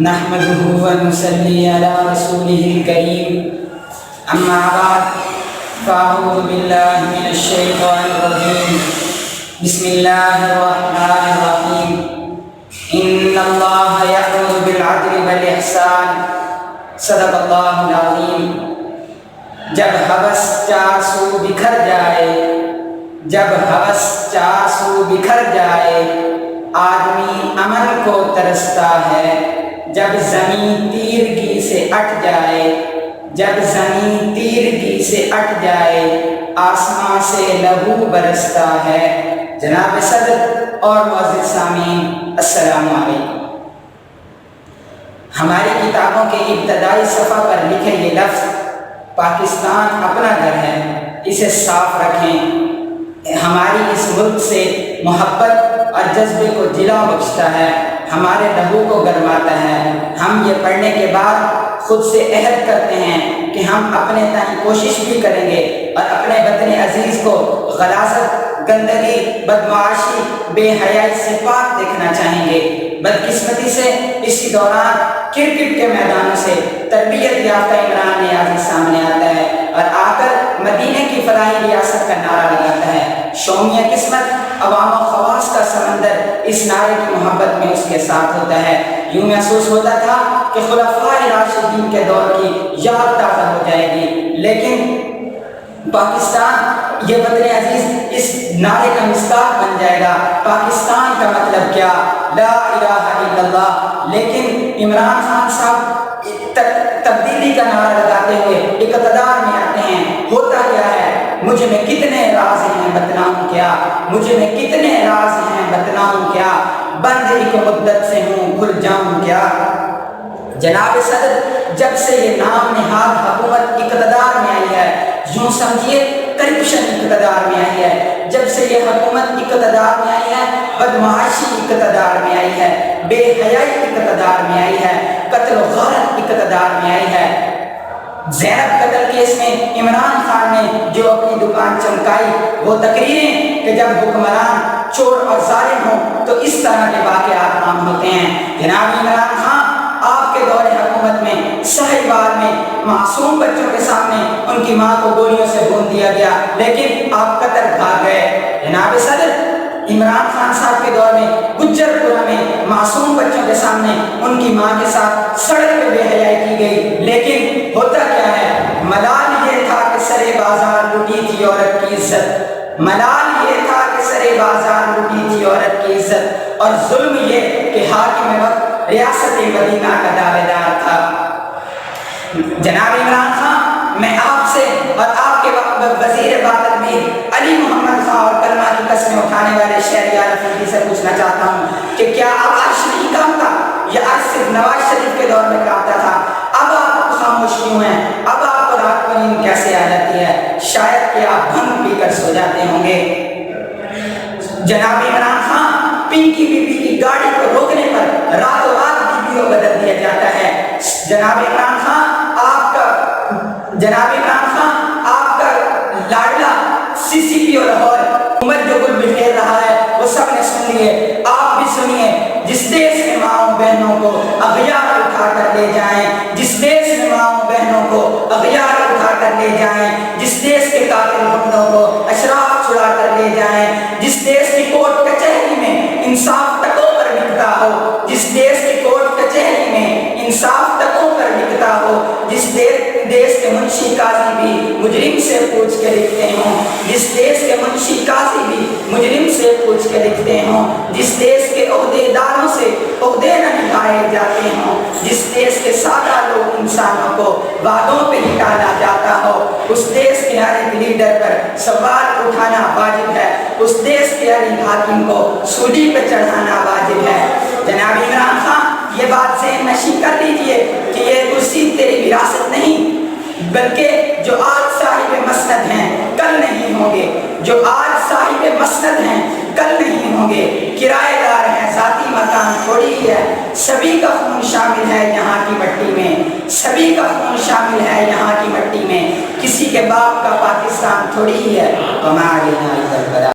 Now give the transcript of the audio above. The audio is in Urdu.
نحمده ونصلي على رسوله الكريم اما بعد فاعوذ بالله من الشيطان الرجيم بسم الله الرحمن الرحيم ان الله يأمر بالعدل والاحسان صدق اللہ العظیم۔ جب ہوس چار سو بکھر جائے، جب ہوس چار سو بکھر جائے، آدمی امن کو ترستا ہے۔ جب زمین تیرگی سے اٹ جائے، جب زمین تیرگی سے اٹ جائے، آسمان سے لہو برستا ہے۔ جناب صدر اور معزز سامعین، السلام علیکم۔ ہماری کتابوں کے ابتدائی صفحہ پر لکھے یہ لفظ پاکستان اپنا گھر ہے، اسے صاف رکھیں، ہماری اس ملک سے محبت اور جذبے کو جلا بخشتا ہے، ہمارے لہو کو گرماتا ہے۔ ہم یہ پڑھنے کے بعد خود سے عہد کرتے ہیں کہ ہم اپنے تئیں کوشش بھی کریں گے اور اپنے وطن عزیز کو غلاظت، گندگی، بدمعاشی، بے حیائی سے پاک دیکھنا چاہیں گے۔ بدقسمتی سے اسی دوران کرکٹ کے میدانوں سے تربیت یافتہ عمران نیازی سامنے آتا ہے اور آ کر مدینے کی فلاحی ریاست کا نعرہ لگاتا ہے۔ شومیہ قسمت، عوام و خواص کا سمندر اس نعرے کی محبت میں اس کے ساتھ ہوتا ہے۔ یوں محسوس ہوتا تھا کہ خلفائے راشدین کے دور کی یاد تازہ ہو جائے گی، لیکن پاکستان، یہ وطن عزیز، اس نعرے کا مصداق بن جائے گا۔ پاکستان کا مطلب کیا؟ لا الہ الا اللہ۔ لیکن عمران خان صاحب تبدیلی کا نعرہ لگاتے ہوئے اقتدار میں آتے ہیں۔ ہوتا کیا ہے؟ مجھ میں کتنے راز ہیں بتلاؤں کیا، مجھ میں کتنے راز ہیں بتلاؤں کیا، بند ایک مدت سے ہوں کھل جاؤں کیا۔ جناب صدر، جب سے یہ نام نہاد حکومت اقتدار میں آئی ہے، یوں سمجھیے کرپشن اقتدار میں آئی ہے۔ جب سے یہ حکومت اقتدار میں آئی ہے، بدمعاشی اقتدار میں آئی ہے، بے حیائی اقتدار میں آئی ہے، قتل و غارت اقتدار میں آئی ہے۔ زینب قتل کیس میں عمران خان نے جو اپنی دکان چمکائی، وہ تقریریں کہ جب حکمران چور اور ظالم ہوں تو اس طرح کے واقعات عام ہوتے ہیں۔ جناب عمران خان، آپ کے دور حکومت میں سہیوال میں معصوم بچوں کے سامنے ان کی ماں کو گولیوں سے بھون دیا گیا، لیکن آپ قطر بھاگ گئے۔ جناب صدر، عمران خان صاحب کے دور میں گجر پورہ میں معصوم بچوں کے سامنے ان کی ماں کے ساتھ سڑک پہ بے حیائی کی گئی، لیکن ہوتا کیا ہے؟ ملال یہ تھا کہ سرے بازار لوٹی تھی عورت کی عزت، ملال یہ تھا کہ سرے بازار لوٹی تھی عورت کی عزت، اور ظلم یہ کہ حاکم وقت ریاست مدینہ کا دعوے دار تھا۔ جناب عمران خان، میں آپ سے اور آپ کے وزیر باتدبیر علی محمد خان اور کلمہ کی قسمیں اٹھانے والے شہریار افریدی سے پوچھنا چاہتا ہوں کہ کیا اب عرش نہیں کانپتا؟ یہ عرش صرف نواز شریف کے دور میں کانپتا تھا، اب آپ خاموش کیوں ہیں؟ اب آپ کو رات کو نیند کیسے آ جاتی ہے؟ شاید کہ آپ بھنگ پی کر سو جاتے ہوں گے۔ جناب عمران خان، پنکی بی بی کی گاڑی کو روکنے پر راتوں رات ویڈیو بدل دیا جاتا ہے۔ جناب عمران خان، آپ کا لاڈلا سی سی پی او لاہور حکومت جو گل بکھیر رہا ہے وہ سب نے سن لیے، آپ بھی سنیے۔ جس دیش میں ماؤں بہنوں کو اغیار اٹھا کر لے جائیں، جس دیش میں ماؤں بہنوں کو اغیار اٹھا کر لے جائیں، جس دیش کے قاتل حکمرانوں کو اشراف چھڑا کر لے جائیں، جس دیش کی کورٹ کچہری میں انصاف تکوں پر بکتا ہو، جس دیش کی کورٹ کچہری میں انصاف تکوں پر بکتا ہو، جس دیش کے منشی قاضی بھی مجرم سے پوچھ کے لکھتے ہوں، جس دیش کے منشی قاضی بھی مجرم سے پوچھ کے لکھتے ہوں، جس دیش کے عہدے داروں سے عہدے نہ نبھائے جاتے ہوں، جس دیش کے سادہ لوگ انسانوں کو وعدوں پہ نکالا جاتا ہو، اس دیش کے ہر ایک لیڈر پر سوال اٹھانا واجب ہے، اس دیش کے ہر ایک حاکم کو سولی پہ چڑھانا واجب ہے۔ جناب عمران خان، یہ بات ذہن نشین کر لیجئے کہ یہ کرسی تیری وراثت نہیں، بلکہ جو آج صاحب مسند ہیں کل نہیں ہوں گے، جو آج صاحب مسند ہیں کل نہیں ہوں گے، کرایہ دار ہیں، ذاتی مکان تھوڑی ہی ہے، سبھی کا خون شامل ہے یہاں کی مٹی میں، سبھی کا خون شامل ہے یہاں کی مٹی میں، کسی کے باپ کا پاکستان تھوڑی ہی ہے۔